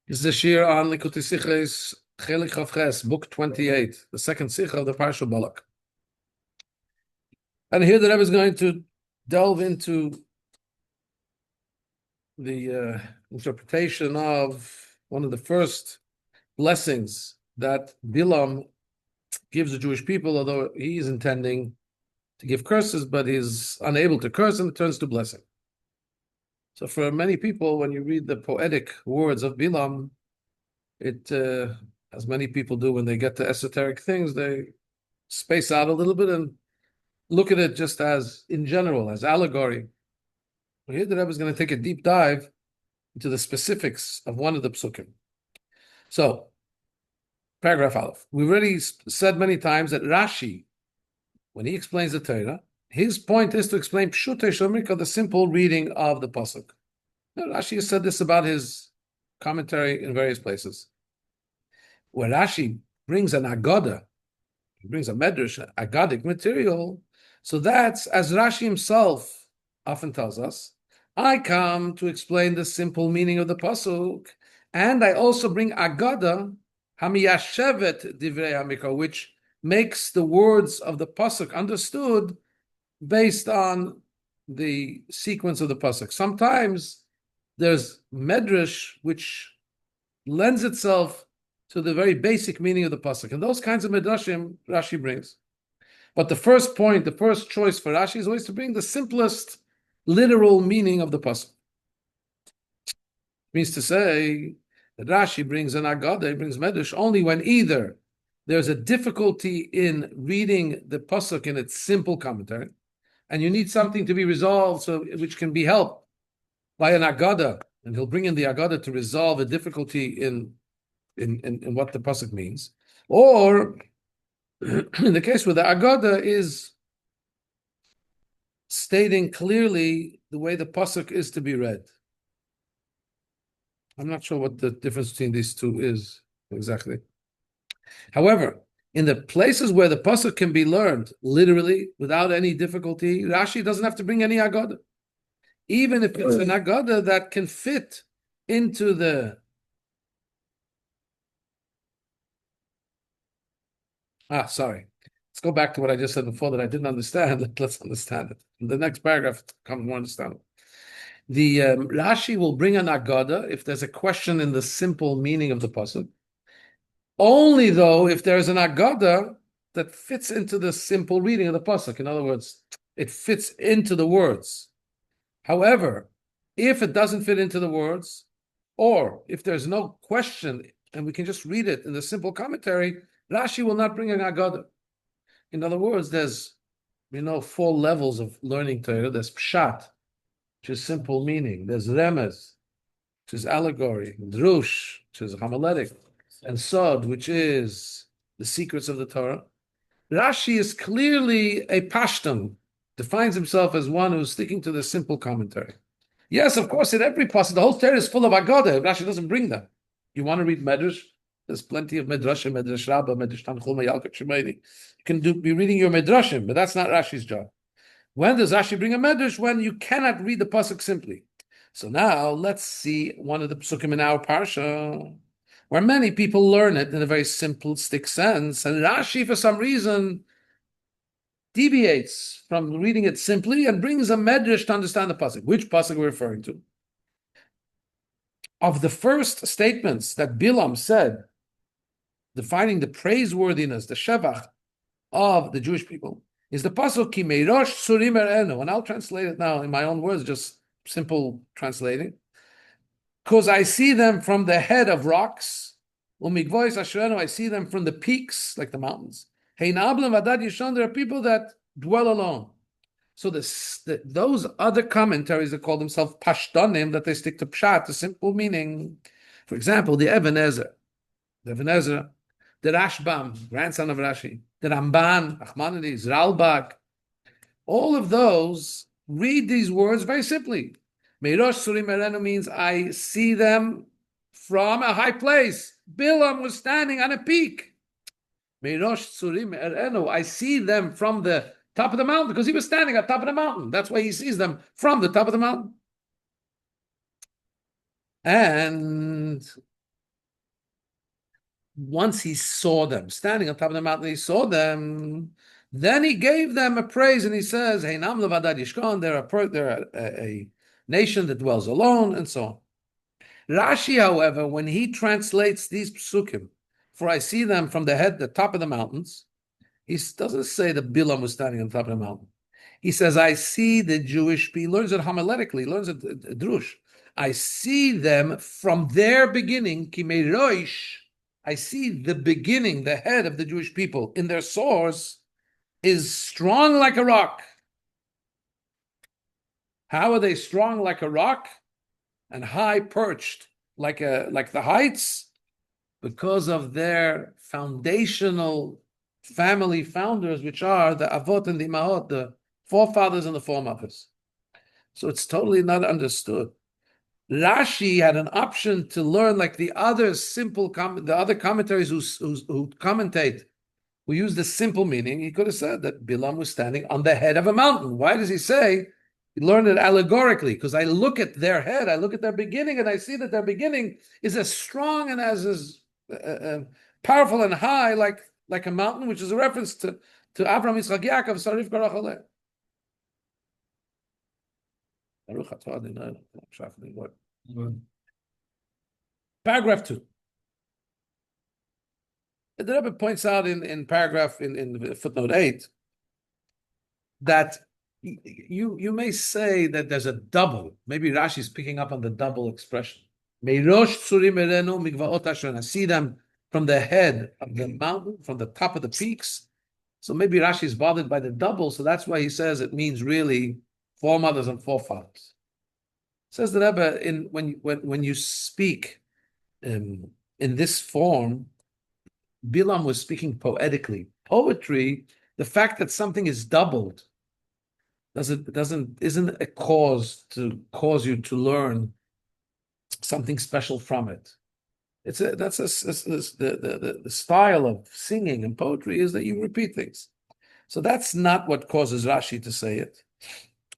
This is the shir on Likutei Sichos, Chelek Chavches, book 28, the second sikha of the Parsha Balak. And here the Rebbe is going to delve into the interpretation of one of the first blessings that Bilam gives the Jewish people, although he is intending to give curses, but he's unable to curse, and it turns to blessing. So for many people, when you read the poetic words of Bilam, it, as many people do when they get to esoteric things, they space out a little bit and look at it just as, in general, as allegory. But here the Rebbe is going to take a deep dive into the specifics of one of the psukim. So, paragraph Aleph. We've already said many times that Rashi, when he explains the Torah, his point is to explain Pshutei Shomrika, the simple reading of the pasuk. Now, Rashi has said this about his commentary in various places. Where Rashi brings an Agoda, he brings a medrash, Agadic material, so that's, as Rashi himself often tells us, I come to explain the simple meaning of the pasuk, and I also bring Agada, Hamiyashevet Divrei HaMikra, which makes the words of the pasuk understood based on the sequence of the pasuk. Sometimes there's medrash which lends itself to the very basic meaning of the pasuk, and those kinds of medrashim Rashi brings. But the first point, the first choice for Rashi is always to bring the simplest literal meaning of the pasuk. Means to say that Rashi brings an Agada, he brings medrash only when either there's a difficulty in reading the pasuk in its simple commentary, and you need something to be resolved, so which can be helped by an Agada, and he'll bring in the Agada to resolve a difficulty in what the pasuk means, or in the case where the Agada is stating clearly the way the pasuk is to be read. I'm not sure what the difference between these two is exactly. However, in the places where the pasuk can be learned literally without any difficulty, Rashi doesn't have to bring any Agada. Even if it's an Agada that can fit into the sorry. Let's go back to what I just said before that I didn't understand. Let's understand it. In the next paragraph becomes more understandable. The Rashi will bring an Agada if there's a question in the simple meaning of the pasuk. Only though if there's an Agada that fits into the simple reading of the pasuk. In other words, it fits into the words. However, if it doesn't fit into the words, or if there's no question and we can just read it in the simple commentary, Rashi will not bring an Agada. In other words, there's, 4 levels of learning Torah. There's Pshat, which is simple meaning. There's Remez, which is allegory. Drush, which is homiletic. And Sod, which is the secrets of the Torah. Rashi is clearly a Pashtan, defines himself as one who's sticking to the simple commentary. Yes, of course, in every passage, the whole Torah is full of Agada. Rashi doesn't bring them. You want to read Medrash? There's plenty of Medrashim, Medrash Rabbah, Medrash Tanchuma, Yalkut Shemini. You can be reading your Medrashim, but that's not Rashi's job. When does Rashi bring a Medrash? When you cannot read the pasuk simply. So now let's see one of the psukim in our parsha, where many people learn it in a very simplistic sense, and Rashi, for some reason, deviates from reading it simply and brings a medrash to understand the pasuk. Which pasuk we're referring to? Of the first statements that Bilam said, defining the praiseworthiness, the shevach of the Jewish people, is the pasuk Ki meirosh surim erenu, and I'll translate it now in my own words, just simple translating. Because I see them from the head of rocks, umigvois asherenu, I see them from the peaks, like the mountains. Hein ablam vadad yishon, there are people that dwell alone. So those other commentaries that call themselves pashtanim, that they stick to pshat, the simple meaning. For example, the Even Ezra, the Rashbam, grandson of Rashi, the Ramban, Achmanides, Ralbag, all of those read these words very simply. Meirosh Surim Erenu means I see them from a high place. Bilam was standing on a peak. Meirosh Surim Erenu, I see them from the top of the mountain because he was standing at the top of the mountain. That's why he sees them from the top of the mountain. And once he saw them standing on top of the mountain, he saw them. Then he gave them a praise, and he says, "Hey, nam levadad yishkon." They're a nation that dwells alone, and so on. Rashi, however, when he translates these psukim, for I see them from the top of the mountains, he doesn't say that Bilam was standing on top of the mountain. He says, I see the Jewish people. He learns it homiletically, he learns it drush. I see them from their beginning, kimeroish. I see the beginning, the head of the Jewish people in their source is strong like a rock. How are they strong like a rock and high perched like the heights? Because of their foundational family founders, which are the Avot and the Imahot, the forefathers and the foremothers. So it's totally not understood. Rashi had an option to learn like the other the other commentaries who commentate, who use the simple meaning. He could have said that Bilam was standing on the head of a mountain. Why does he say he learned it allegorically? Because I look at their head, I look at their beginning, and I see that their beginning is as strong and as powerful and high like a mountain, which is a reference to Abraham, Yitzchak, Yaakov, Sarif, Garach, Paragraph 2. The Rebbe points out in paragraph in footnote 8 that you may say that there's a double. Maybe Rashi is picking up on the double expression. I see them from the head of the mountain, from the top of the peaks. So maybe Rashi is bothered by the double, so that's why he says it means really foremothers and forefathers. Says the Rebbe, when you speak in this form, Bilam was speaking poetically. Poetry, the fact that something is doubled, isn't a cause to cause you to learn something special from it. The style of singing and poetry is that you repeat things. So that's not what causes Rashi to say it.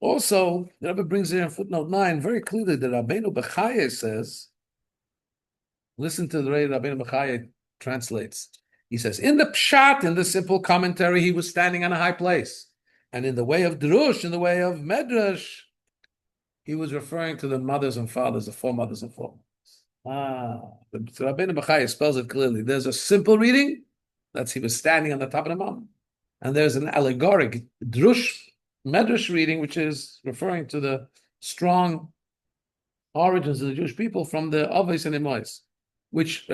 Also, the Rebbe brings here in footnote 9 very clearly that Rabbeinu Bechaye says, listen to the way Rabbeinu Bechaye translates. He says, in the pshat, in the simple commentary, he was standing on a high place. And in the way of drush, in the way of medrash, he was referring to the mothers and fathers, the foremothers and foremothers. Rabbeinu Bechaye spells it clearly. There's a simple reading, that's he was standing on the top of the mountain. And there's an allegoric drush, medrash reading, which is referring to the strong origins of the Jewish people from the Avos and Imois, which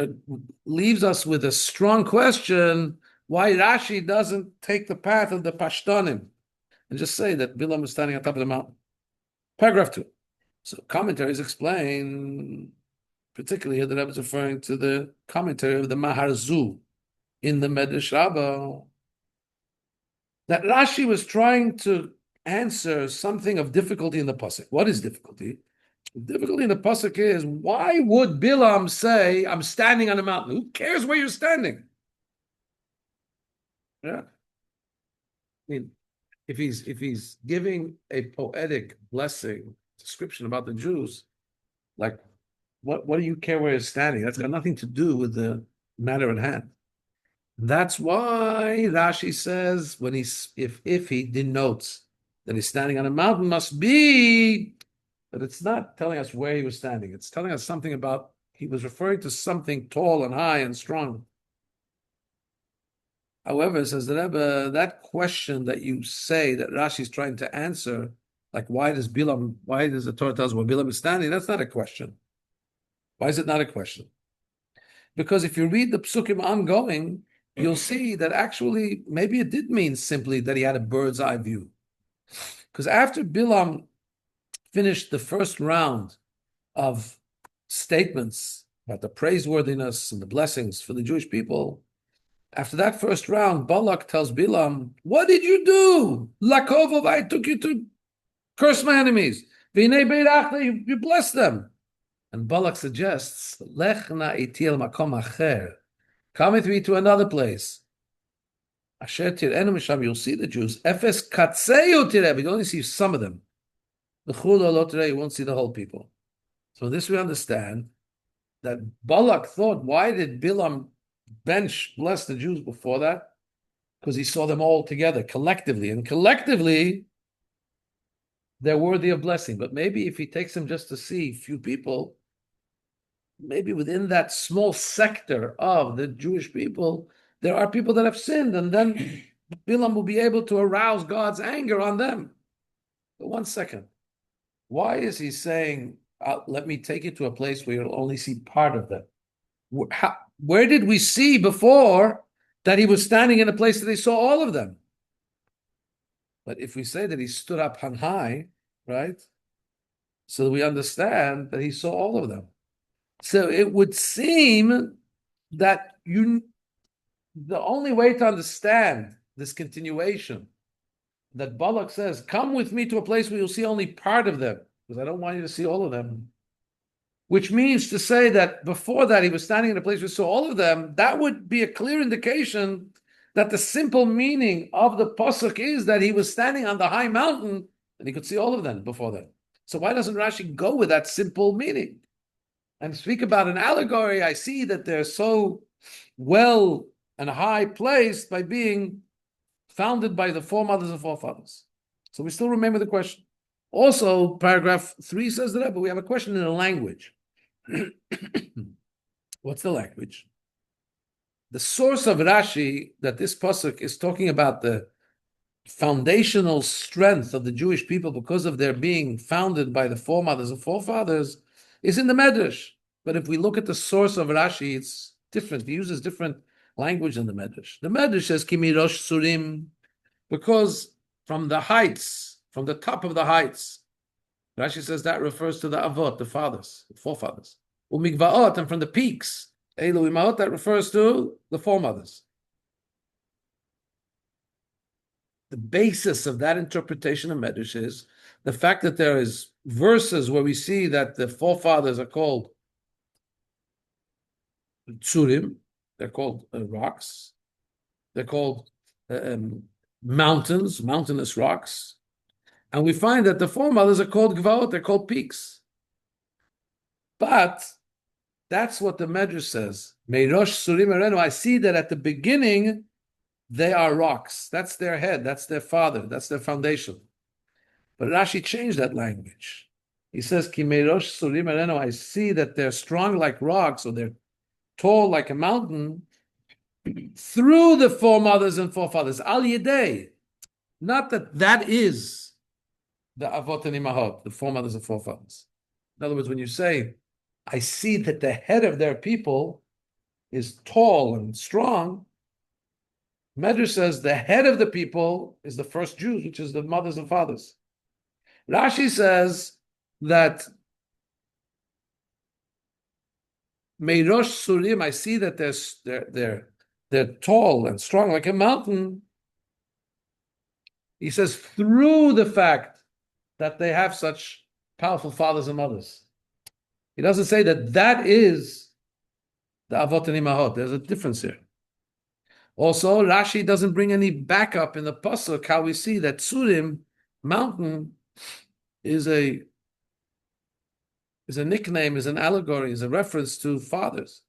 leaves us with a strong question why Rashi doesn't take the path of the Pashtonim and just say that Bilam was standing on top of the mountain. Paragraph 2. So commentaries explain, particularly here, that I was referring to the commentary of the Maharzu in the Medrash Rabbah, that Rashi was trying to answer something of difficulty in the pasuk. What is difficulty? The difficulty in the pasuk is, why would Bilam say, I'm standing on a mountain? Who cares where you're standing? Yeah. I mean, if he's giving a poetic blessing description about the Jews, like what do you care where he's standing? That's got nothing to do with the matter at hand. That's why Rashi says when if he denotes that he's standing on a mountain, must be that it's not telling us where he was standing. It's telling us something about he was referring to something tall and high and strong. However, says the Rebbe, that question that you say that Rashi is trying to answer, like why does the Torah tell us where Bilam is standing? That's not a question. Why is it not a question? Because if you read the psukim ongoing, you'll see that actually maybe it did mean simply that he had a bird's eye view. Because after Bilam finished the first round of statements about the praiseworthiness and the blessings for the Jewish people, after that first round, Balak tells Bilam, what did you do? Lakovov, I took you to curse my enemies. You blessed them. And Balak suggests, Lechna itil makom acher. Come with me to another place. Asher tirenu misham, you'll see the Jews. Efes katseyu tireh, but you only see some of them. L'chulo lo tireh, you won't see the whole people. So this we understand that Balak thought, why did Bilam blessed the Jews before that because he saw them all together collectively. And collectively, they're worthy of blessing. But maybe if he takes them just to see few people, maybe within that small sector of the Jewish people, there are people that have sinned, and then Bilam will be able to arouse God's anger on them. But 1 second. Why is he saying, let me take you to a place where you'll only see part of them? Where did we see before that he was standing in a place that he saw all of them? But if we say that he stood up on high, right? So that we understand that he saw all of them. So it would seem that the only way to understand this continuation that Balak says, come with me to a place where you'll see only part of them, because I don't want you to see all of them. Which means to say that before that he was standing in a place where he saw all of them, that would be a clear indication that the simple meaning of the pasuk is that he was standing on the high mountain and he could see all of them before that. So why doesn't Rashi go with that simple meaning and speak about an allegory? I see that they're so well and high placed by being founded by the foremothers and forefathers. So we still remember the question. Also, paragraph 3 says that, but we have a question in the language. What's the language? The source of Rashi that this pasuk is talking about the foundational strength of the Jewish people because of their being founded by the foremothers and forefathers is in the Medrash. But if we look at the source of Rashi, it's different. He uses different language in the Medrash. The Medrash says Kimirosh Surim, because from the heights, from the top of the heights, Rashi says that refers to the Avot, the fathers, the forefathers. Umigvaot, and from the peaks, Elu Imaot, that refers to the foremothers. The basis of that interpretation of Medrash is the fact that there is verses where we see that the forefathers are called Tsurim, they're called rocks, they're called mountains, mountainous rocks. And we find that the foremothers are called Gvaot, they're called peaks. But that's what the Medrash says. Meirosh Surim Erenu, I see that at the beginning, they are rocks. That's their head, that's their father, that's their foundation. But Rashi changed that language. He says, Ki Meirosh Surim Erenu, I see that they're strong like rocks, or they're tall like a mountain, through the foremothers and forefathers. Al Yedei. Not that is the Avot and Imahot, the foremothers and forefathers. In other words, when you say, I see that the head of their people is tall and strong, Medrash says the head of the people is the first Jews, which is the mothers and fathers. Rashi says that Meirosh Surim, I see that they're tall and strong like a mountain. He says through the fact that they have such powerful fathers and mothers. He doesn't say that is the Avot and Imahot. There's a difference here. Also, Rashi doesn't bring any backup in the pasuk how we see that Tsurim, mountain, is a nickname, is an allegory, is a reference to fathers.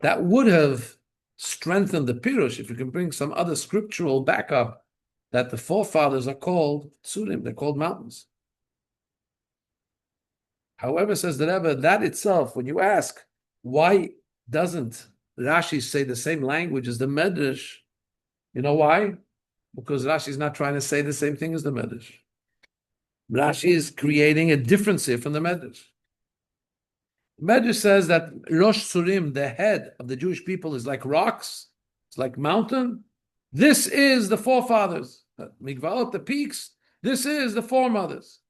That would have strengthened the Pirush if you can bring some other scriptural backup that the forefathers are called Tsurim, they're called mountains. However, says the Rebbe, that itself, when you ask, why doesn't Rashi say the same language as the Medrash? You know why? Because Rashi is not trying to say the same thing as the Medrash. Rashi is creating a difference here from the Medrash. Medrash says that Rosh Surim, the head of the Jewish people, is like rocks, it's like mountain. This is the forefathers. Migvaot, the peaks, this is the foremothers.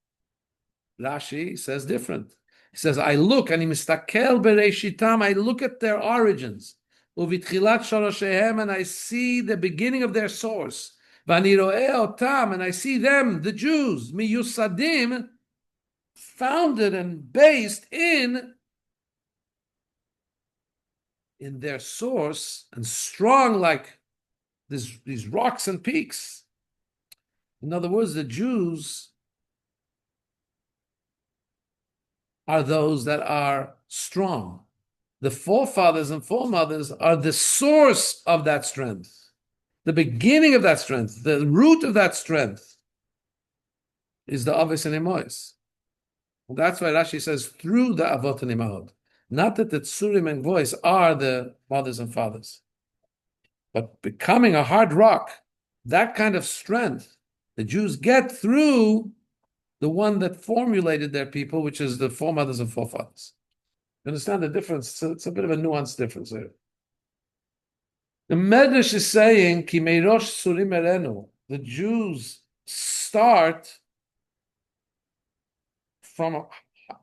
Rashi says different. He says, I look, and mistakel bereishitam, I look at their origins. Uvitchilat shoroshehem, and I see the beginning of their source. Vani roeh otam, and I see them, the Jews, miyusadim, founded and based in their source and strong like these rocks and peaks. In other words, the Jews are those that are strong. the forefathers and foremothers are the source of that strength, the beginning of that strength, the root of that strength is the Avos and Imois. That's why Rashi says through the Avot and Imahot. Not that the Tsurim and Voice are the mothers and fathers, but becoming a hard rock, that kind of strength, the Jews get through the one that formulated their people, which is the foremothers and forefathers. You understand the difference? It's a bit of a nuanced difference there. The Medrash is saying, Ki meirosh surim erenu, the Jews start from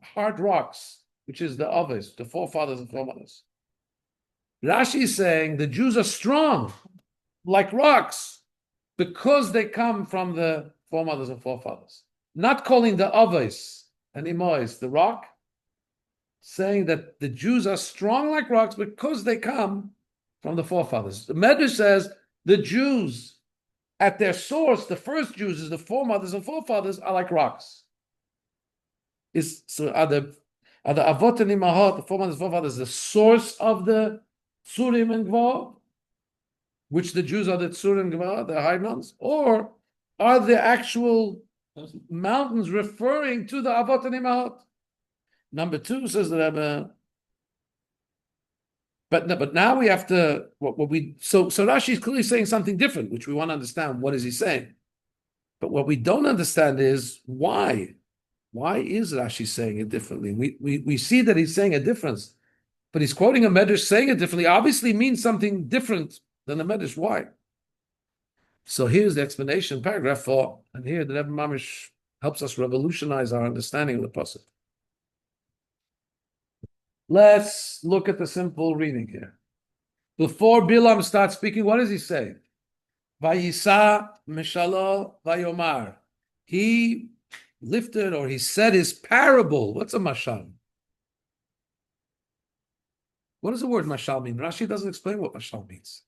hard rocks, which is the Avos, the forefathers and foremothers. Rashi is saying the Jews are strong, like rocks, because they come from the foremothers and forefathers. Not calling the Avos and Imois the rock, saying that the Jews are strong like rocks because they come from the forefathers. The Medrash says the Jews, at their source, the first Jews, is the foremothers and forefathers, are like rocks. So are the Avot and Imahot, the foremothers and forefathers, the source of the Tzurim and Gvor, which the Jews are the Tzurim and Gvor, the high mountains, or are the actual mountains referring to the Avot and Imahot? Number two, says the Rebbe, but now we have to so Rashi is clearly saying something different, which we want to understand. What is he saying? But what we don't understand is why. Why is Rashi saying it differently? We see that he's saying a difference, but he's quoting a Medrash saying it differently. Obviously means something different than the Medrash. Why? So here's the explanation, paragraph 4, and here the Rebbe Mamish helps us revolutionize our understanding of the pasuk. Let's look at the simple reading here. Before Bilam starts speaking, what does he say? Vayisa mishalo vayomar. He lifted, or he said, his parable. What's a mashal? What does the word mashal mean? Rashi doesn't explain what mashal means.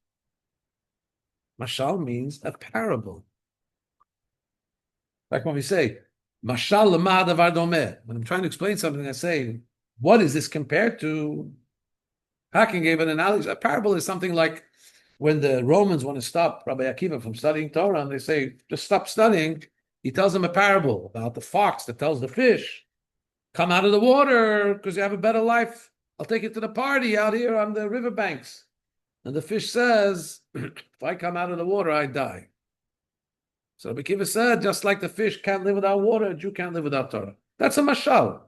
Mashal means a parable. Like when we say, mashal lema davar domeh. When I'm trying to explain something, I say, what is this compared to? Hakim gave an analogy. A parable is something like when the Romans want to stop Rabbi Akiva from studying Torah, and they say, just stop studying. He tells them a parable about the fox that tells the fish, come out of the water because you have a better life. I'll take you to the party out here on the riverbanks. And the fish says, if I come out of the water, I die. So Rabbi Akiva said, just like the fish can't live without water, a Jew can't live without Torah. That's a mashal.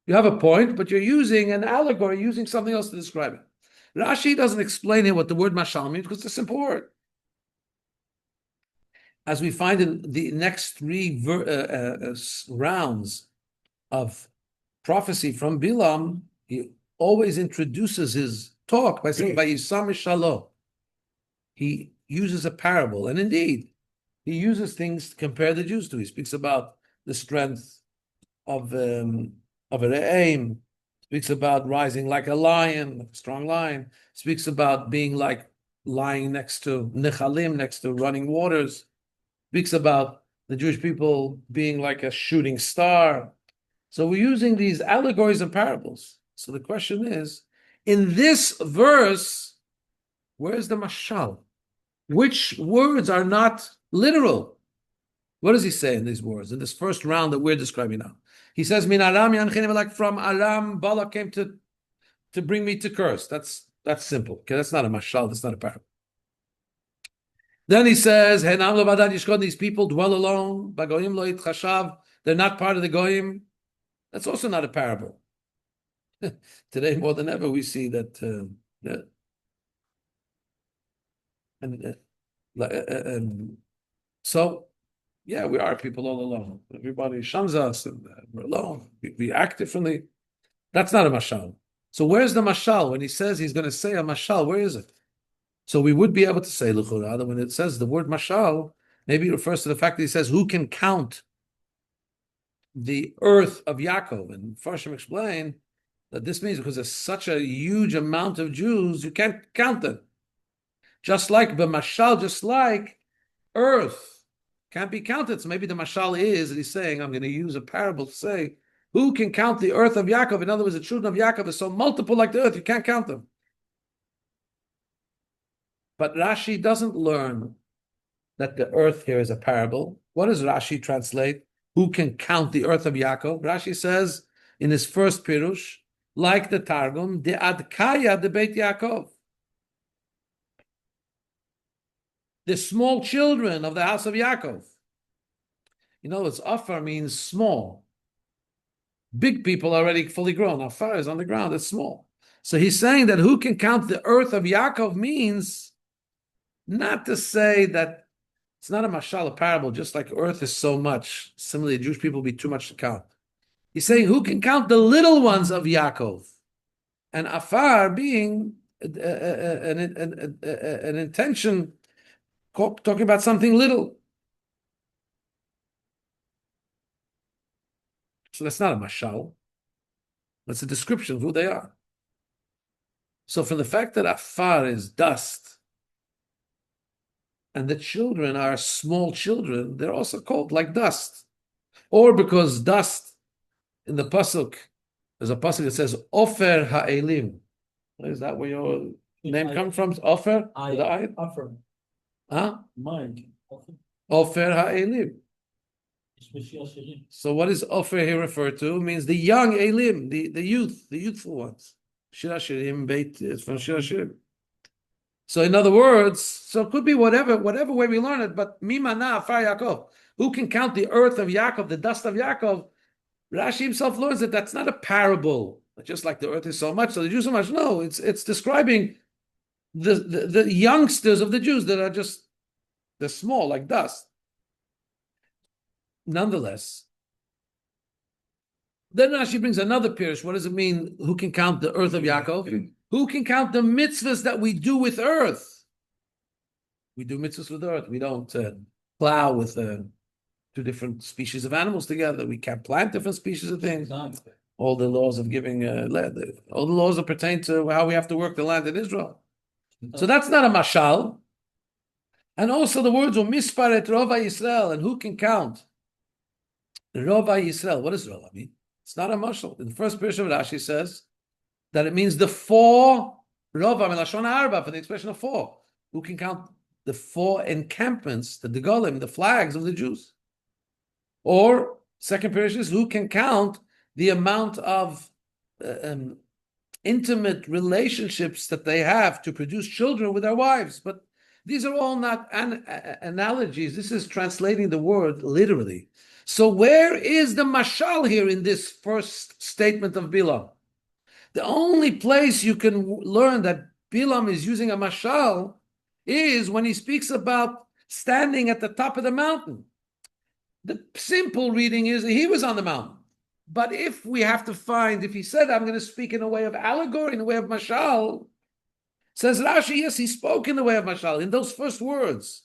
You have a point, but you're using an allegory, using something else to describe it. Rashi doesn't explain here what the word mashal means because it's a simple word. As we find in the next three rounds of prophecy from Bilam, he always introduces his talk by saying, Vayisam Shalo. He uses a parable, and indeed, he uses things to compare the Jews to. He speaks about the strength of a re'im, speaks about rising like a lion, like a strong lion, speaks about being like lying next to nechalim, next to running waters, speaks about the Jewish people being like a shooting star. So we're using these allegories and parables. So the question is, in this verse, where's the mashal? Which words are not literal? What does he say in these words, in this first round that we're describing now? He says, Min Aram Yanchini, like from Aram, Balak came to bring me to curse. That's simple. Okay, that's not a mashal, that's not a parable. Then he says, these people dwell alone, they're not part of the goyim. That's also not a parable. Today, more than ever, we see that. So, yeah, we are people all alone. Everybody shuns us, and we're alone. We act differently. That's not a mashal. So where's the mashal? When he says he's going to say a mashal, where is it? So we would be able to say l'chura that when it says the word mashal, maybe it refers to the fact that he says, who can count the earth of Yaakov? And Farshim explain that this means because there's such a huge amount of Jews, you can't count them. Just like the mashal, just like earth can't be counted. So maybe the mashal is that he's saying, I'm going to use a parable to say Who can count the earth of Yaakov? In other words, the children of Yaakov are so multiple like the earth, you can't count them. But Rashi doesn't learn that the earth here is a parable. What does Rashi translate? Who can count the earth of Yaakov? Rashi says in his first pirush, like the Targum, de adkaya de Beit Yaakov. The small children of the house of Yaakov. You know, it's Afar means small. Big people are already fully grown. Afar is on the ground, it's small. So he's saying that who can count the earth of Yaakov means not to say that it's not a mashal, a parable, just like earth is so much. Similarly, Jewish people will be too much to count. He's saying who can count the little ones of Yaakov? And Afar being an intention, talking about something little. So that's not a mashal. That's a description of who they are. So from the fact that Afar is dust, and the children are small children, they're also called like dust. Or because dust, in the pasuk, there's a pasuk that says, Ofer ha'elim. Is that where your name comes from? Ofer? Ofer. Huh? Mind. Ofer ha'elim. So what is Ofer here referred to? It means the young Elim, the youth, the youthful ones. Shir Hashirim Beit, it's from Shir Hashirim. So in other words, so it could be whatever way we learn it, but Mimana Afar Yaakov. Who can count the earth of Yaakov, the dust of Yaakov? Rashi himself learns that that's not a parable, just like the earth is so much, so the Jews so much. No, it's describing the youngsters of the Jews that are just, they're small, like dust. Nonetheless, then Rashi brings another pirush. What does it mean? Who can count the earth of Yaakov? Who can count the mitzvahs that we do with earth? We do mitzvahs with earth. We don't plow with two different species of animals together. We can't plant different species of things. All the laws of giving land, all the laws that pertain to how we have to work the land in Israel. So that's not a mashal. And also the words misparet rova Yisrael, and who can count rova Yisrael? What does rova mean? It's not a mashal. In the first pirush of Rashi says that it means the four rova milashon arba, for the expression of four. Who can count the four encampments, the degolim, the flags of the Jews? Or second pirush is who can count the amount of intimate relationships that they have to produce children with their wives. But these are all not analogies. This is translating the word literally. So where is the mashal here in this first statement of Bilam? The only place you can learn that Bilam is using a mashal is when he speaks about standing at the top of the mountain. The simple reading is he was on the mountain. But if we have to find, if he said, I'm going to speak in a way of allegory, in a way of mashal, says Rashi, yes, he spoke in the way of mashal, in those first words.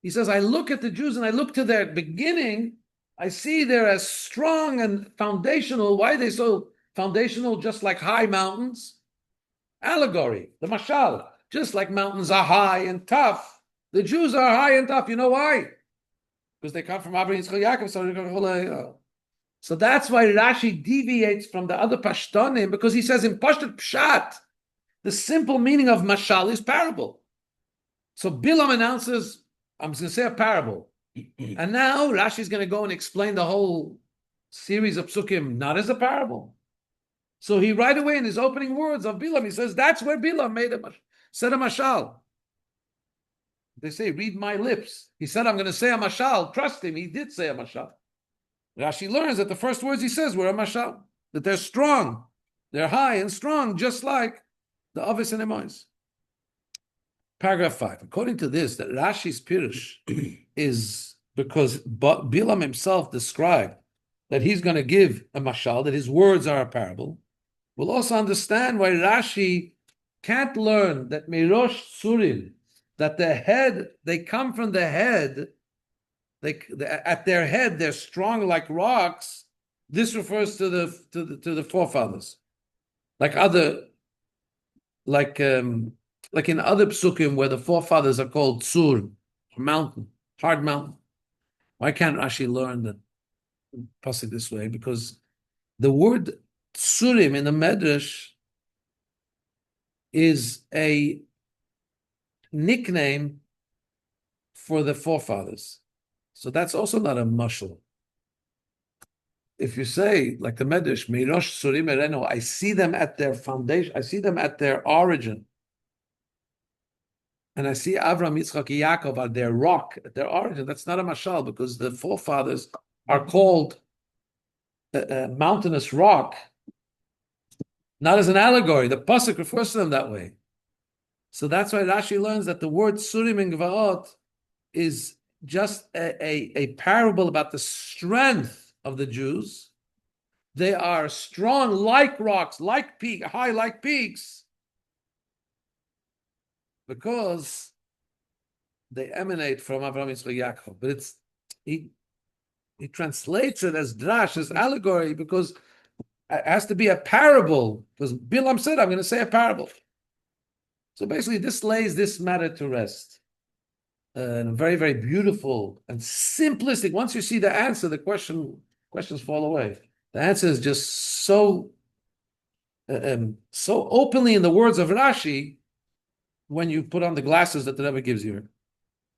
He says, I look at the Jews and I look to their beginning, I see they're as strong and foundational. Why are they so foundational, just like high mountains? Allegory, the mashal. Just like mountains are high and tough, the Jews are high and tough. You know why? Because they come from Abraham, Yitzchak, Yaakov. So that's why Rashi deviates from the other Pashtonim, because he says in Pashtot Pshat, the simple meaning of mashal is parable. So Bilam announces, I'm going to say a parable. And now Rashi is going to go and explain the whole series of psukim, not as a parable. So he right away in his opening words of Bilam, he says, that's where Bilam said a mashal. They say, read my lips. He said, I'm going to say a mashal. Trust him, he did say a mashal. Rashi learns that the first words he says were a mashal, that they're strong, they're high and strong, just like the Avis and Emois. Paragraph 5. According to this, that Rashi's Pirush is because Bilam himself described that he's going to give a mashal, that his words are a parable. We'll also understand why Rashi can't learn that Mirosh Surim, that the head, they come from the head, at their head, they're strong like rocks. This refers to the forefathers. Like in other psukim where the forefathers are called Sur, mountain, hard mountain. Why can't Rashi learn that pasuk this way? Because The word tsurim in the Medrash is a nickname for the forefathers. So that's also not a mushal. If you say, like the Medrash, Mirosh Surim Erenu, I see them at their foundation, I see them at their origin. And I see Avram, Yitzchak, Yaakov at their rock, at their origin. That's not a mashal because the forefathers are called a mountainous rock, not as an allegory. The pasuk refers to them that way. So that's why Rashi learns that the word Surim and Gvaot is just a parable about the strength of the Jews. They are strong like rocks, like high like peaks, because they emanate from Avraham Yitzchak Yaakov. But he translates it as drash, as allegory, because it has to be a parable. Because Bilam said, I'm going to say a parable. So basically, this lays this matter to rest. And very, very beautiful and simplistic. Once you see the answer, the questions fall away. The answer is just so openly in the words of Rashi when you put on the glasses that the Rebbe gives you.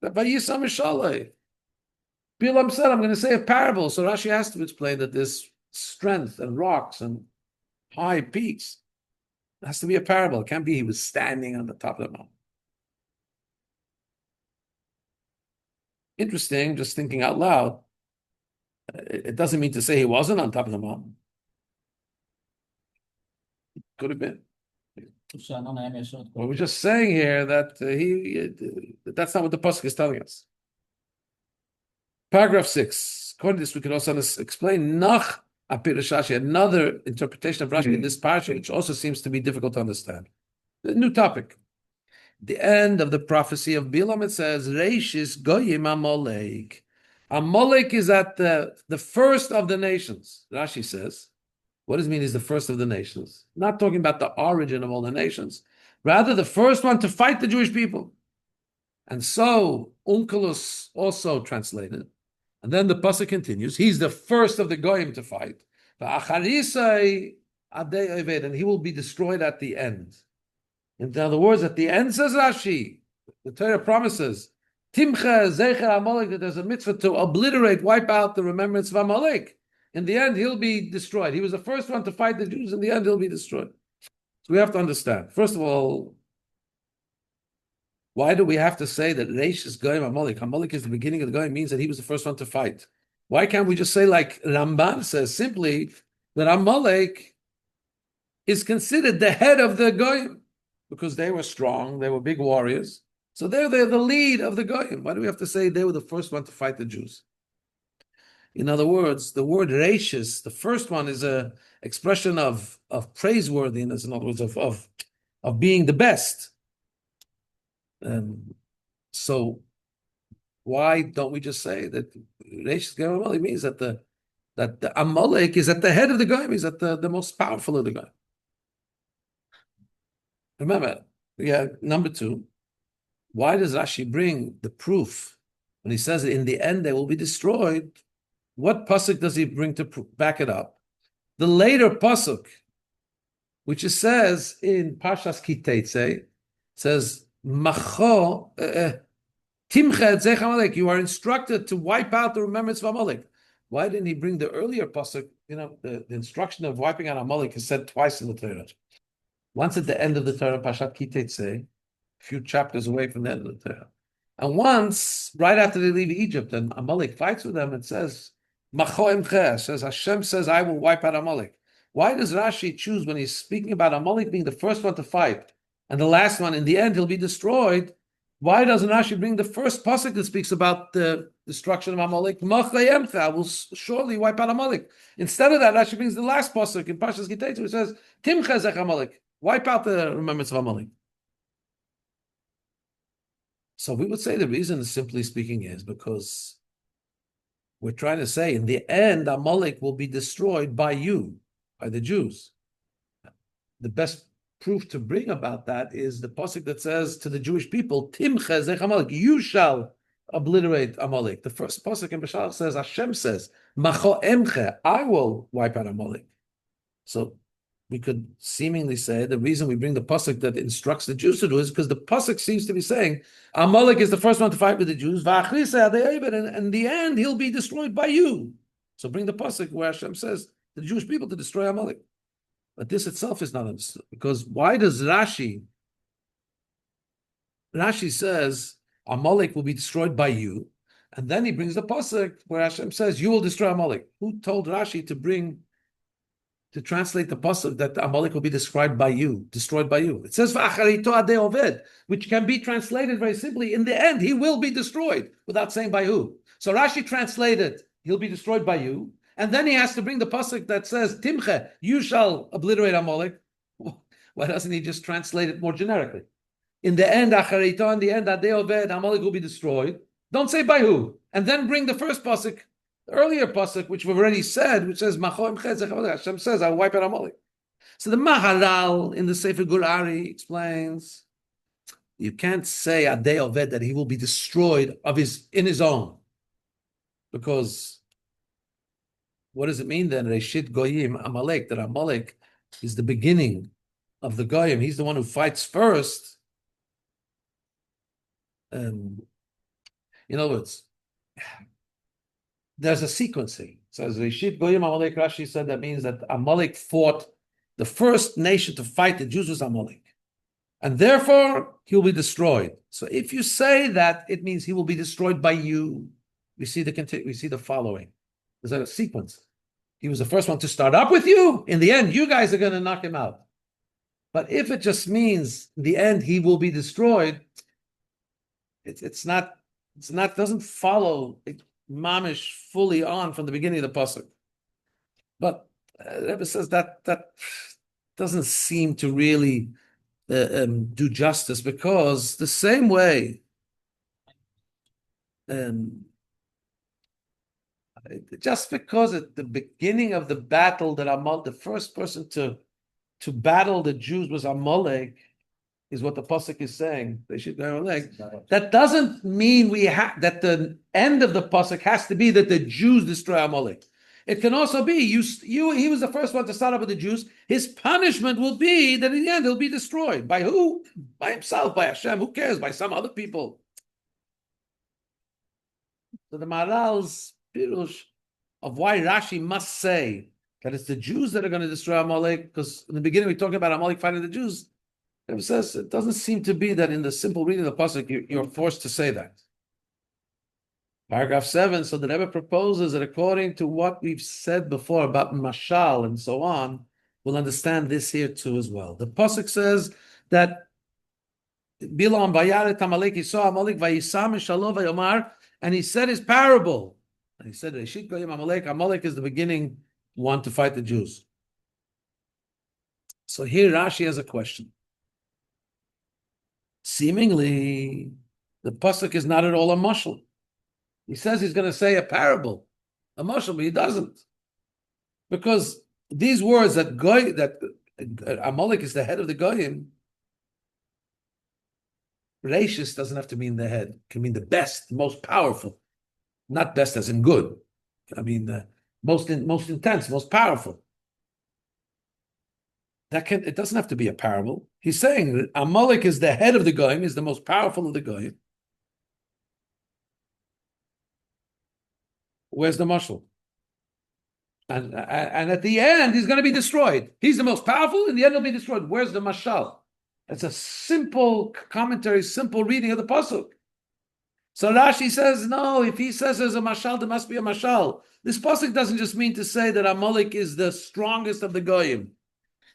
Bilam said, I'm going to say a parable. So Rashi has to explain that this strength and rocks and high peaks has to be a parable. It can't be he was standing on the top of the mountain. Interesting, just thinking out loud. It doesn't mean to say he wasn't on top of the mountain. Could have been. Well, we're just saying here that that's not what the pasuk is telling us. Paragraph 6. According to this, we can also explain Nach Apirashashi, another interpretation of Rashi in this parasha, which also seems to be difficult to understand. A new topic. The end of the prophecy of Bilam, it says, Reishis Goyim Amalek. Amalek is at the first of the nations. Rashi says, what does it mean he's the first of the nations? Not talking about the origin of all the nations. Rather, the first one to fight the Jewish people. And so, Onkelos also translated. And then the pasuk continues, he's the first of the Goyim to fight. And he will be destroyed at the end. In other words, at the end, says Rashi, the Torah promises, Timcha Zecher Amalek, that there's a mitzvah to obliterate, wipe out the remembrance of Amalek. In the end, he'll be destroyed. He was the first one to fight the Jews. In the end, he'll be destroyed. So we have to understand. First of all, why do we have to say that Reish is Goyim Amalek? Amalek is the beginning of the Goyim, means that he was the first one to fight. Why can't we just say, like Ramban says, simply that Amalek is considered the head of the Goyim? Because they were strong, they were big warriors. So they're the lead of the Goyim. Why do we have to say they were the first one to fight the Jews? In other words, the word Reishis, the first one, is a expression of praiseworthiness, in other words, of being the best. So why don't we just say that Reishis Goyim Amalek means that the Amalek is at the head of the Goyim, is at the most powerful of the Goyim? Remember, number 2, why does Rashi bring the proof when he says that in the end they will be destroyed? What pasuk does he bring to back it up? The later pasuk, which it says in Parshas Kiteitzei, says, Macho Timcha Zech Amalek, you are instructed to wipe out the remembrance of Amalek. Why didn't he bring the earlier pasuk? The instruction of wiping out Amalek is said twice in the Torah. Once at the end of the Torah, Parashat Kiteitzei, a few chapters away from the end of the Torah. And once, right after they leave Egypt, and Amalek fights with them, it says, says Hashem says, I will wipe out Amalek. Why does Rashi choose, when he's speaking about Amalek being the first one to fight, and the last one, in the end, he'll be destroyed? Why doesn't Rashi bring the first pasuk that speaks about the destruction of Amalek? I will surely wipe out Amalek. Instead of that, Rashi brings the last pasuk in Parshas Kiteitzei, which says, Timcha Zech Amalek. Wipe out the remembrance of Amalek. So we would say the reason, simply speaking, is because we're trying to say in the end, Amalek will be destroyed by you, by the Jews. The best proof to bring about that is the pasuk that says to the Jewish people, Timcha Zech Amalek, you shall obliterate Amalek. The first pasuk in Beshalach says, Hashem says, Macho Emche, I will wipe out Amalek. So we could seemingly say the reason we bring the pasuk that instructs the Jews to do is because the pasuk seems to be saying Amalek is the first one to fight with the Jews, and in the end he'll be destroyed by you. So bring the pasuk where Hashem says to the Jewish people to destroy Amalek. But this itself is not understood because why does Rashi? Rashi says Amalek will be destroyed by you, and then he brings the pasuk where Hashem says you will destroy Amalek. Who told Rashi to translate the pasuk that Amalek will be destroyed by you? It says "V'acharito adei oved," which can be translated very simply. In the end, he will be destroyed, without saying by who. So Rashi translated, "He'll be destroyed by you," and then he has to bring the pasuk that says "Timche," you shall obliterate Amalek. Why doesn't he just translate it more generically? In the end, acharito, in the end, adei oved, Amalek will be destroyed. Don't say by who, and then bring the first pasuk. The earlier pasuk, which we've already said, which says Hashem says, "I will wipe out Amalek." So the Maharal in the Sefer Gurari explains you can't say Adei Oved that he will be destroyed in his own, because what does it mean then? Reshit Goyim Amalek, that Amalek is the beginning of the Goyim. He's the one who fights first. In other words, there's a sequencing. It says Reshit Goyim Amalek. Rashi said that means that Amalek fought the first nation to fight the Jews was Amalek, and therefore he will be destroyed. So if you say that, it means he will be destroyed by you. We see the following. There's a sequence. He was the first one to start up with you. In the end, you guys are going to knock him out. But if it just means in the end he will be destroyed, it's not doesn't follow mamish fully on from the beginning of the pasuk. But Rebbe says that doesn't seem to really do justice, because the same way just because at the beginning of the battle that the first person to battle the Jews was Amalek, is what the pasuk is saying. They should go Amalek. That doesn't mean that the end of the pasuk has to be that the Jews destroy Amalek. It can also be he was the first one to start up with the Jews. His punishment will be that in the end he'll be destroyed. By who? By himself, by Hashem. Who cares? By some other people. So the Maharal's pirush of why Rashi must say that it's the Jews that are going to destroy Amalek, because in the beginning we talked about Amalek fighting the Jews. It says it doesn't seem to be that in the simple reading of the pasuk you're forced to say that. Paragraph 7, so the Rebbe proposes that according to what we've said before about mashal and so on, we'll understand this here too as well. The pasuk says that Bilam Bayaret Amalek, he saw Amalek Vayisam Shalom Vayomar, and he said his parable. And he said, Reshit Goyim Amalek, Amalek is the beginning one to fight the Jews. So here Rashi has a question. Seemingly, the pasuk is not at all a mashal. He says he's going to say a parable, a mashal, but he doesn't, because these words that Amalek is the head of the Goyim, Reishis doesn't have to mean the head; it can mean the best, the most powerful, not best as in good. I mean the most intense, most powerful. It doesn't have to be a parable. He's saying that Amalek is the head of the Goyim, is the most powerful of the Goyim. Where's the mashal? And at the end, he's going to be destroyed. He's the most powerful. In the end, he'll be destroyed. Where's the mashal? It's a simple commentary, simple reading of the pasuk. So Rashi says, no, if he says there's a mashal, there must be a mashal. This pasuk doesn't just mean to say that Amalek is the strongest of the Goyim.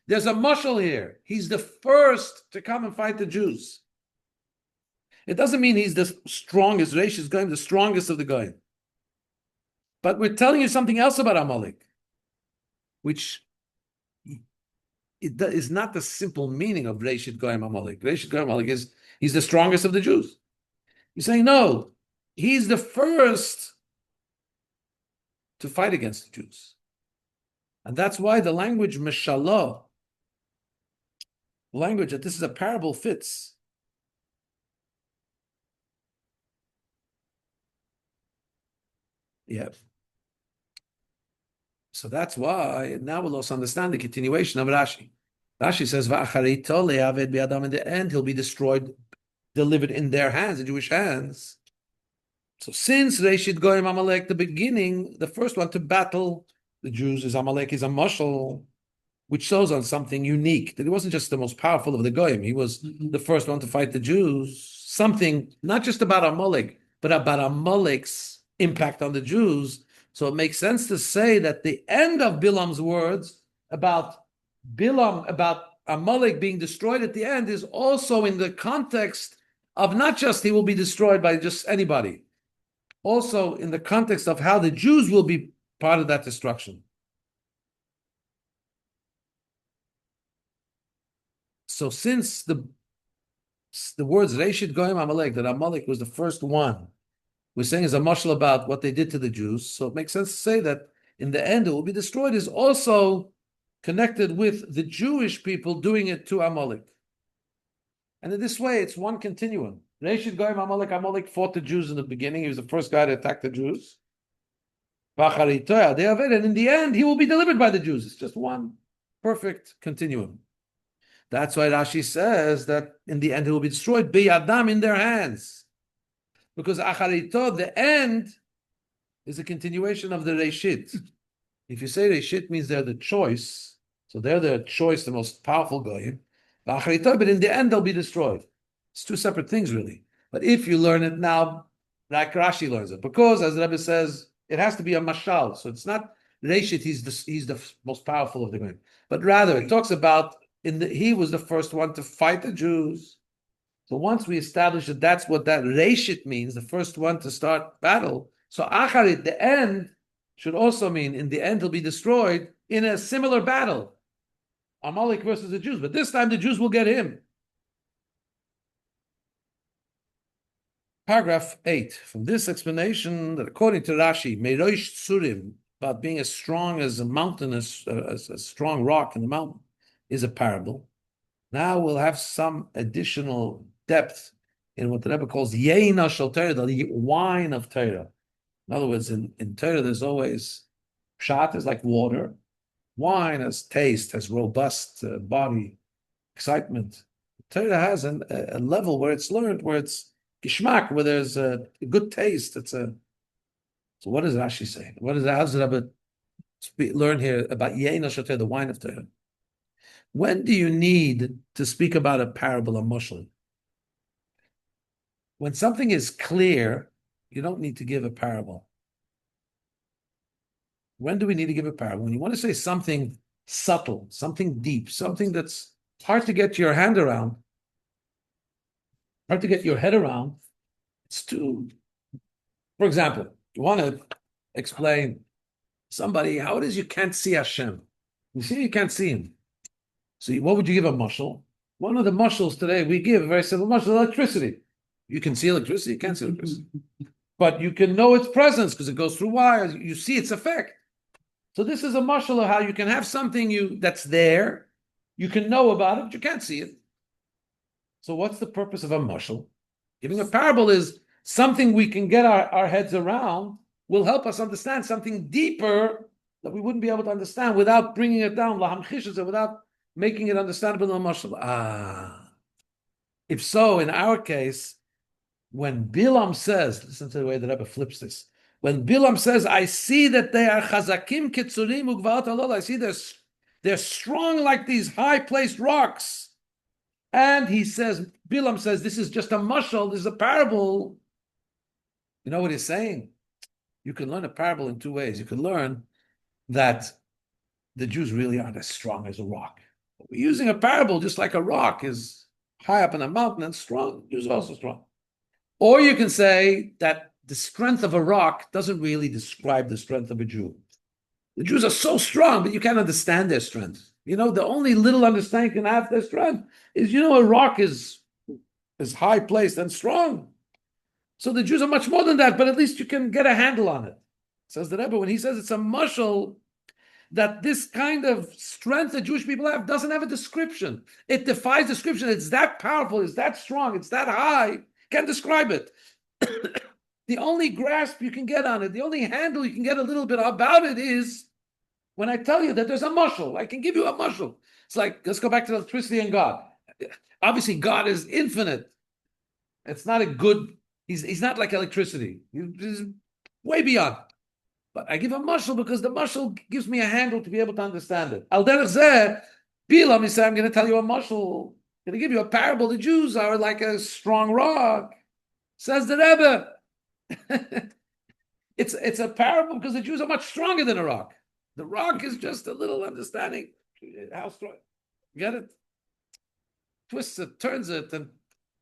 There's a mashal here. He's the first to come and fight the Jews. It doesn't mean he's the strongest. Reish is Goyim, the strongest of the Goyim. But we're telling you something else about Amalek, which is not the simple meaning of Reshit Goyim Amalek. Reshit Goyim Amalek is he's the strongest of the Jews. You're saying no, he's the first to fight against the Jews. And that's why the language Meshalah, language that this is a parable, fits. Yeah. So that's why now we'll also understand the continuation of Rashi. Rashi says, "Va'acharito le'aved bi'adam." In the end, he'll be destroyed, delivered in their hands, the Jewish hands. So since Reshit Goyim Amalek, the beginning, the first one to battle the Jews is Amalek, is a mashal, which shows on something unique, that he wasn't just the most powerful of the Goyim, he was the first one to fight the Jews. Something not just about Amalek, but about Amalek's impact on the Jews. So it makes sense to say that the end of Bilam's words about Bilam, about Amalek being destroyed at the end, is also in the context of not just he will be destroyed by just anybody, also in the context of how the Jews will be part of that destruction. So since the words Reshit Goyim Amalek, that Amalek was the first one, we're saying is a mashal about what they did to the Jews, so it makes sense to say that in the end it will be destroyed, is also connected with the Jewish people doing it to Amalek. And in this way, it's one continuum. Reshit Goyim Amalek, Amalek fought the Jews in the beginning. He was the first guy to attack the Jews. And in the end, he will be delivered by the Jews. It's just one perfect continuum. That's why Rashi says that in the end, he will be destroyed, biyadam, in their hands. Because acharito, the end, is a continuation of the Reshit. If you say Reshit means they're the choice, so they're the choice, the most powerful Goyim, but in the end, they'll be destroyed. It's two separate things, really. But if you learn it now, like Rashi learns it, because as the Rabbi says, it has to be a mashal. So it's not Reshit, he's the most powerful of the Goyim. But rather, it talks about he was the first one to fight the Jews. So once we establish that that's what that Reshit means, the first one to start battle, so Acharit, the end, should also mean in the end he'll be destroyed in a similar battle. Amalek versus the Jews, but this time the Jews will get him. Paragraph 8. From this explanation, that according to Rashi, Meirosh Tsurim, about being as strong as a mountain, as a strong rock in the mountain, is a parable. Now we'll have some additional depth in what the Rebbe calls Yeina Shel Torah, the wine of Torah. In other words, in Torah, there's always pshat is like water. Wine has taste, has robust body, excitement. Torah has a level where it's learned, where it's gishmak, where there's a good taste. So what does Rashi say? How does the Rebbe learn here about Yeina Shel Torah, the wine of Torah? When do you need to speak about a parable, a mushal? When something is clear, you don't need to give a parable. When do we need to give a parable? When you want to say something subtle, something deep, something that's hard to get your hand around, hard to get your head around, for example, you want to explain somebody how it is you can't see Hashem. You see, you can't see him. So what would you give a mushal? One of the mushals today we give, a very simple mushal, electricity. You can see electricity, you can't see electricity. But you can know its presence because it goes through wires. You see its effect. So this is a mushal of how you can have something that's there. You can know about it, but you can't see it. So what's the purpose of a mushal? Giving a parable is something we can get our heads around, will help us understand something deeper that we wouldn't be able to understand without bringing it down, without making it understandable in a mushal. If so, in our case, when Bilam says, listen to the way the Rebbe flips this. When Bilam says, I see that they are chazakim kitzurim ugvaot alol, I see they're strong like these high-placed rocks. And Bilam says, this is just a mashal, this is a parable. You know what he's saying? You can learn a parable in two ways. You can learn that the Jews really aren't as strong as a rock. We're using a parable just like a rock is high up in a mountain and strong. The Jews are also strong. Or you can say that the strength of a rock doesn't really describe the strength of a Jew. The Jews are so strong, but you can't understand their strength. The only little understanding you can have their strength is, a rock is high placed and strong. So the Jews are much more than that, but at least you can get a handle on it. Says the Rebbe, when he says it's a mashal, that this kind of strength that Jewish people have doesn't have a description. It defies description. It's that powerful, it's that strong, it's that high. Can't describe it. The only grasp you can get on it, the only handle you can get a little bit about it is When I tell you that there's a mushal, I can give you a mushal. It's like, let's go back to electricity and God. Obviously, God is infinite. It's not a good, he's not like electricity. He's way beyond. But I give a mushal because the mushal gives me a handle to be able to understand it. Al derech zeh, Bilam, he said, I'm going to tell you a mushal. I'm going to give you a parable. The Jews are like a strong rock. Says the Rebbe. It's a parable because the Jews are much stronger than a rock. The rock is just a little understanding how strong. Get it? Twists it, turns it, and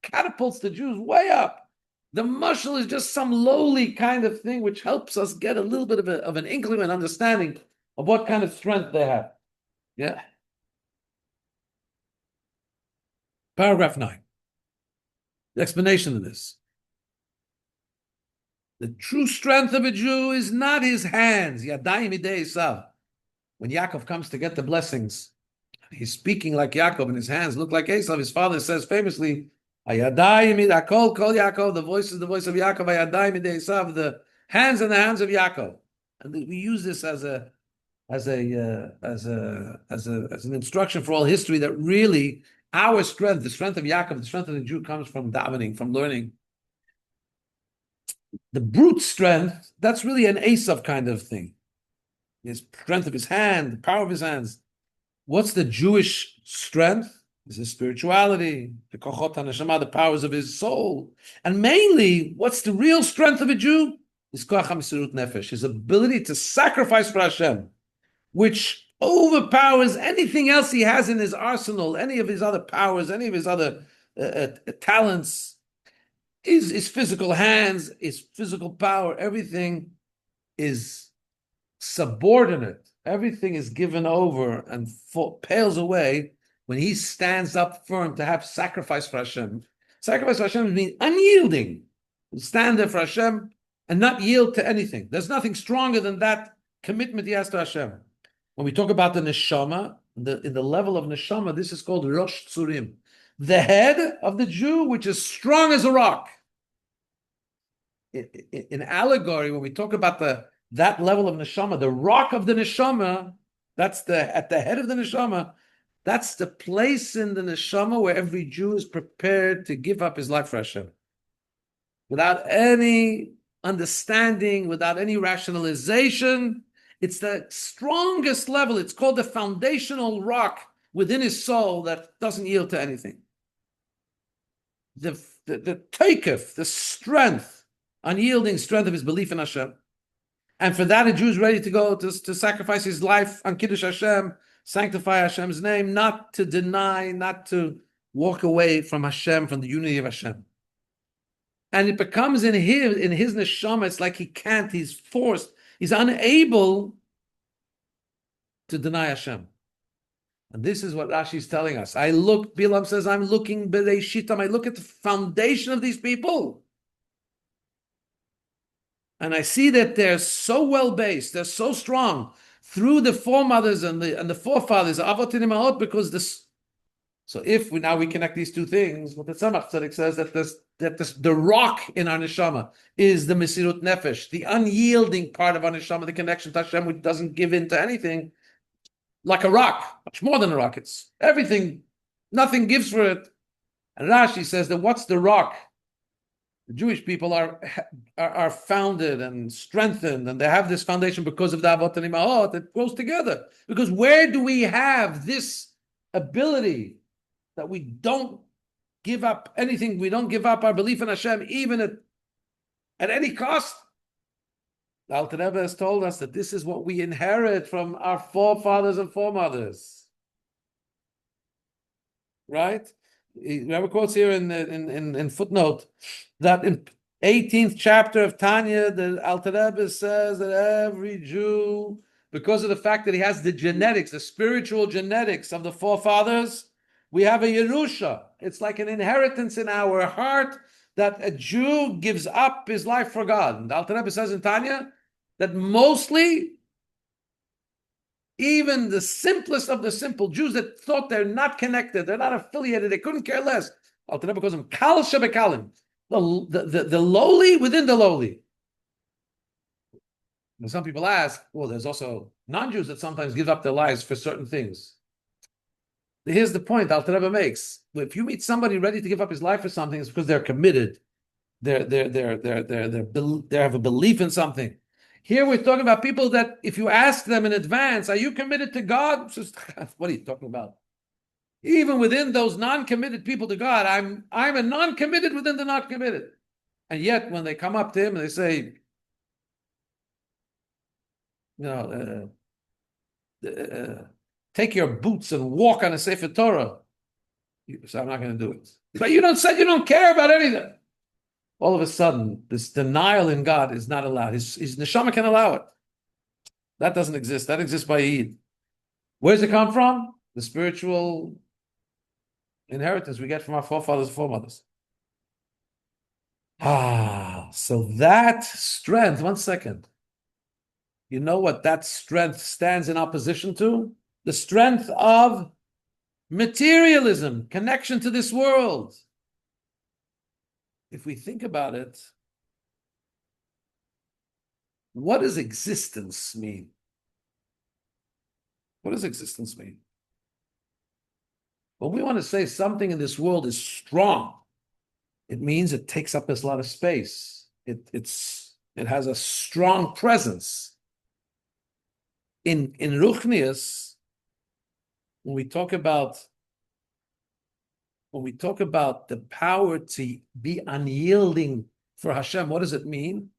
catapults the Jews way up. The mushal is just some lowly kind of thing which helps us get a little bit of an inkling and understanding of what kind of strength they have. Yeah. Paragraph 9. The explanation of this. The true strength of a Jew is not his hands. Yadayim idei Esav. When Yaakov comes to get the blessings, he's speaking like Yaakov, and his hands look like Esav. His father says famously, "Ayadayim idakol kol Yaakov." The voice is the voice of Yaakov. Ayadayim idei Esav. The hands and the hands of Yaakov. And we use this as an instruction for all history that really our strength, the strength of Yaakov, the strength of the Jew, comes from davening, from learning. The brute strength, that's really an Esav kind of thing. His strength of his hand, the power of his hands. What's the Jewish strength? Is his spirituality, the kochot haneshama, the powers of his soul. And mainly, what's the real strength of a Jew? His koach hamesirut nefesh, his ability to sacrifice for Hashem, which overpowers anything else he has in his arsenal, any of his other powers, any of his other talents. His physical hands, his physical power, everything is subordinate. Everything is given over and pales away when he stands up firm to have sacrifice for Hashem. Sacrifice for Hashem means unyielding. Stand there for Hashem and not yield to anything. There's nothing stronger than that commitment he has to Hashem. When we talk about the neshama, in the level of neshama, this is called Rosh Tzurim. The head of the Jew, which is strong as a rock. In allegory, when we talk about that level of neshama, the rock of the neshama, that's at the head of the neshama, that's the place in the neshama where every Jew is prepared to give up his life for Hashem. Without any understanding, without any rationalization, it's the strongest level. It's called the foundational rock within his soul that doesn't yield to anything. The takeoff, the strength, unyielding strength of his belief in Hashem. And for that, a Jew is ready to go to sacrifice his life on Kiddush Hashem, sanctify Hashem's name, not to deny, not to walk away from Hashem, from the unity of Hashem. And it becomes in his neshama, it's like he can't, he's forced, he's unable to deny Hashem. And this is what Rashi is telling us. Bilam says, I'm looking, Bereishitam, I look at the foundation of these people. And I see that they're so well based, they're so strong through the foremothers and the forefathers, Avot and Imahot, because this. So if we connect these two things, what the Tzemach Tzedek says that the rock in our neshama is the Mesirut Nefesh, the unyielding part of our neshama, the connection to Hashem, which doesn't give in to anything, like a rock, much more than a rock. It's everything, nothing gives for it. And Rashi says that what's the rock? The Jewish people are founded and strengthened, and they have this foundation because of the Avot and Imahot that goes together. Because where do we have this ability that we don't give up anything, we don't give up our belief in Hashem, even at any cost? The Alter Rebbe has told us that this is what we inherit from our forefathers and foremothers. Right? Rebbe quotes here in footnote that in 18th chapter of Tanya, the Alter Rebbe says that every Jew, because of the fact that he has the genetics, the spiritual genetics of the forefathers, we have a Yerusha. It's like an inheritance in our heart that a Jew gives up his life for God. And the Alter Rebbe says in Tanya that mostly, even the simplest of the simple Jews that thought they're not connected, they're not affiliated, they couldn't care less. Alter Rebbe calls them Kal Shebekalim, the lowly within the lowly. And some people ask, well, there's also non-Jews that sometimes give up their lives for certain things. Here's the point Alter Rebbe makes: if you meet somebody ready to give up his life for something, it's because they're committed. They have a belief in something. Here we're talking about people that if you ask them in advance, are you committed to God? Just, what are you talking about? Even within those non-committed people to God, I'm a non-committed within the not committed. And yet when they come up to him and they say, take your boots and walk on a Sefer Torah, you say, I'm not going to do it. But you don't care about anything. All of a sudden, this denial in God is not allowed. His neshama can allow it. That doesn't exist. That exists by Eid. Where does it come from? The spiritual inheritance we get from our forefathers and foremothers. So that strength, one second. You know what that strength stands in opposition to? The strength of materialism, connection to this world. If we think about it, what does existence mean? What does existence mean? When we want to say something in this world is strong, it means it takes up a lot of space. It has a strong presence. In Ruchnius, when we talk about the power to be unyielding for Hashem, what does it mean?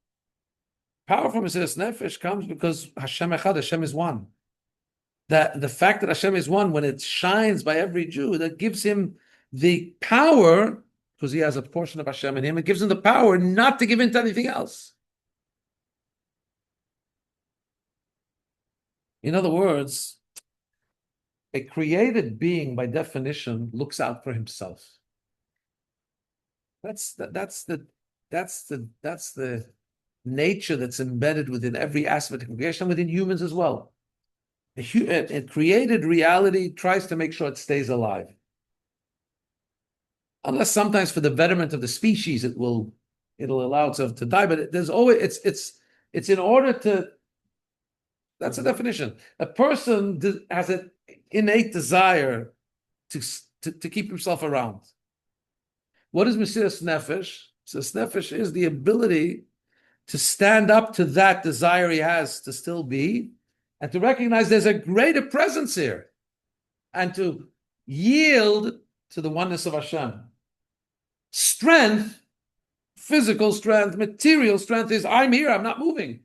Power from Mesiras Nefesh comes because Hashem Echad, Hashem is one. That the fact that Hashem is one, when it shines by every Jew, that gives him the power, because he has a portion of Hashem in him, it gives him the power not to give in to anything else. In other words, a created being, by definition, looks out for himself. That's the nature that's embedded within every aspect of creation, within humans as well. A created reality tries to make sure it stays alive. Unless sometimes for the betterment of the species, it'll allow itself to die. But there's always it's in order to. That's a definition. A person has an innate desire to keep himself around. What is Mesiras Nefesh? Mesiras Nefesh is the ability to stand up to that desire he has to still be, and to recognize there's a greater presence here, and to yield to the oneness of Hashem. Strength, physical strength, material strength is, I'm here, I'm not moving.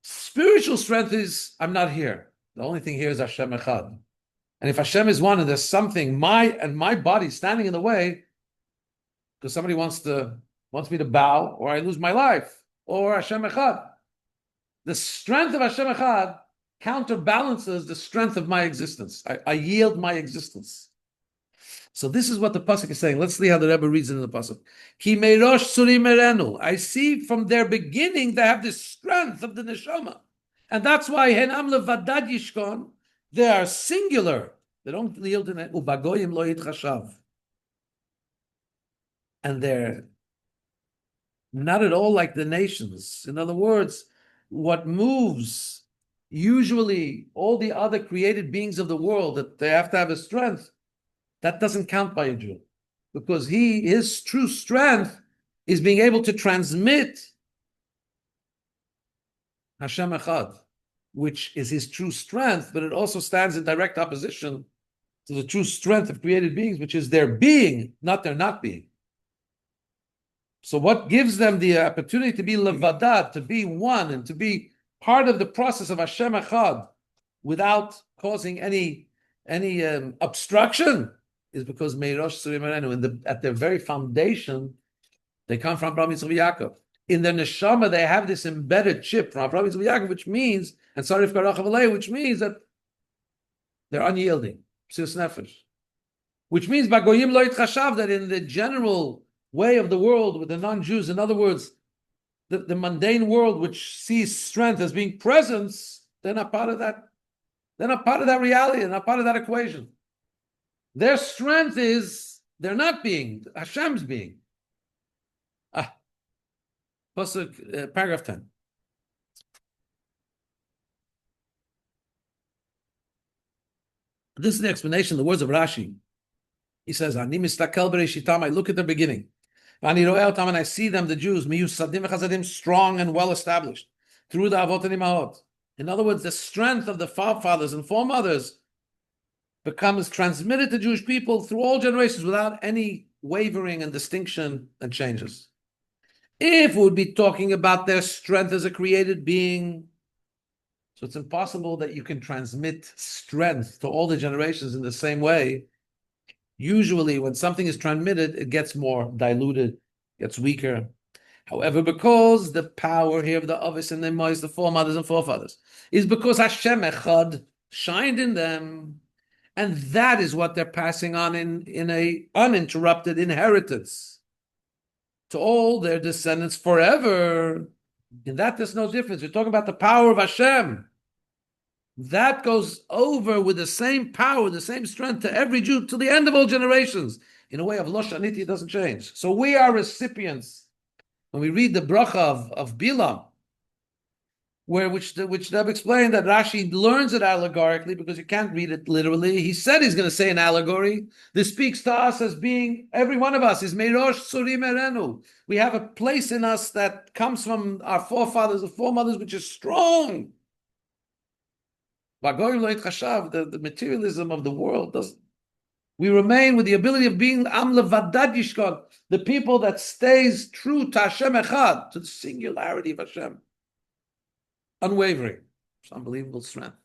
Spiritual strength is, I'm not here. The only thing here is Hashem Echad. And if Hashem is one and there's something, my body standing in the way, because somebody wants me to bow, or I lose my life, or Hashem Echad. The strength of Hashem Echad counterbalances the strength of my existence. I yield my existence. So this is what the pasuk is saying. Let's see how the Rebbe reads it in the pasuk. Ki meirosh suri merenu. I see from their beginning they have this strength of the neshama, and that's why henam levadad yishkon. They are singular. They don't yield in it. Ubagoyim lo yitchashav, and they're not at all like the nations. In other words, what moves usually all the other created beings of the world, that they have to have a strength, that doesn't count by a Jew, because his true strength is being able to transmit Hashem Echad, which is his true strength, but it also stands in direct opposition to the true strength of created beings, which is their being, not their not being. So what gives them the opportunity to be levadad, to be one, and to be part of the process of Hashem Echad without causing any obstruction, is because Meirosh Suri Merenu, at their very foundation, they come from Abraham, Yitzchak, Yaakov. In their neshama, they have this embedded chip from Abraham, Yitzchak, Yaakov, which means, and Sarif Karach Avalei, which means that they're unyielding, Mesiras Nefesh. Which means, Bagoyim Lo Yitchashav, that in the general way of the world with the non-Jews, in other words, the mundane world which sees strength as being presence, they're not part of that. They're not part of that reality. They're not part of that equation. Their strength is they're not being, Hashem's being. Paragraph 10. This is the explanation, the words of Rashi. He says, Ani mistakel bereishitam, I look at the beginning. And I see them, the Jews, miyusadim v'chasadim, strong and well established, through the avot and imahot. In other words, the strength of the forefathers and foremothers becomes transmitted to Jewish people through all generations without any wavering and distinction and changes. If we would be talking about their strength as a created being, so it's impossible that you can transmit strength to all the generations in the same way. Usually, when something is transmitted, it gets more diluted, gets weaker. However, because the power here of the Avis and the Mois, the foremothers and forefathers, is because Hashem Echad shined in them, and that is what they're passing on in a uninterrupted inheritance to all their descendants forever. In that, there's no difference. We're talking about the power of Hashem. That goes over with the same power, the same strength to every Jew to the end of all generations. In a way of Lo Shaniti, it doesn't change. So we are recipients. When we read the bracha of Bilam, which Deb explained that Rashi learns it allegorically because you can't read it literally. He said he's going to say an allegory. This speaks to us as being, every one of us is Meirosh Surim Erenu. We have a place in us that comes from our forefathers and foremothers, which is strong. The materialism of the world doesn't. We remain with the ability of being Am Levadad Yishkon, the people that stays true to Hashem Echad, to the singularity of Hashem. Unwavering. It's unbelievable strength.